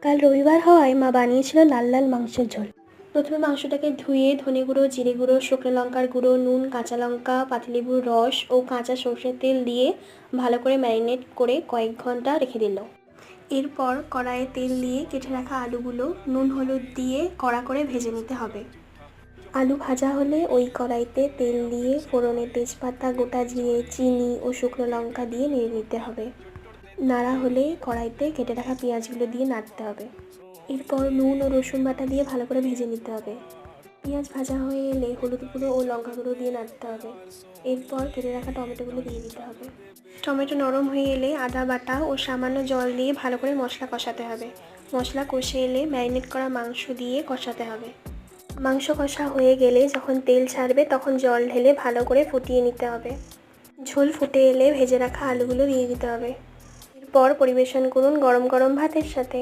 কাল রবিবার হওয়ায় মা বানিয়েছিল লাল লাল মাংসের ঝোল। প্রথমে মাংসটাকে ধুয়ে ধনে গুঁড়ো, জিরে গুঁড়ো, শুকনো লঙ্কার গুঁড়ো, নুন, কাঁচা লঙ্কা, পাতিলেবুর রস ও কাঁচা সর্ষের তেল দিয়ে ভালো করে ম্যারিনেট করে কয়েক ঘন্টা রেখে দিল। এরপর কড়াইয়ে তেল দিয়ে কেটে রাখা আলুগুলো নুন হলুদ দিয়ে কড়া করে ভেজে নিতে হবে। আলু ভাজা হলে ওই কড়াইতে তেল দিয়ে ফোড়নে তেজপাতা, গোটা জিরে, চিনি ও শুকনো লঙ্কা দিয়ে নেড়ে নিতে হবে। নাড়া হলে কড়াইতে কেটে রাখা পেঁয়াজগুলো দিয়ে নাড়তে হবে। এরপর নুন ও রসুন বাটা দিয়ে ভালো করে ভেজে নিতে হবে। পেঁয়াজ ভাজা হয়ে এলে হলুদ গুঁড়ো ও লঙ্কা গুঁড়ো দিয়ে নাড়তে হবে। এরপর কেটে রাখা টমেটোগুলো দিয়ে দিতে হবে। টমেটো নরম হয়ে এলে আদা বাটা ও সামান্য জল দিয়ে ভালো করে মশলা কষাতে হবে। মশলা কষে এলে ম্যারিনেট করা মাংস দিয়ে কষাতে হবে। মাংস কষা হয়ে গেলে যখন তেল ছাড়বে তখন জল ঢেলে ভালো করে ফুটিয়ে নিতে হবে। ঝোল ফুটে এলে ভেজে রাখা আলুগুলো দিয়ে দিতে হবে। এরপর পরিবেশন করুন গরম গরম ভাতের সাথে।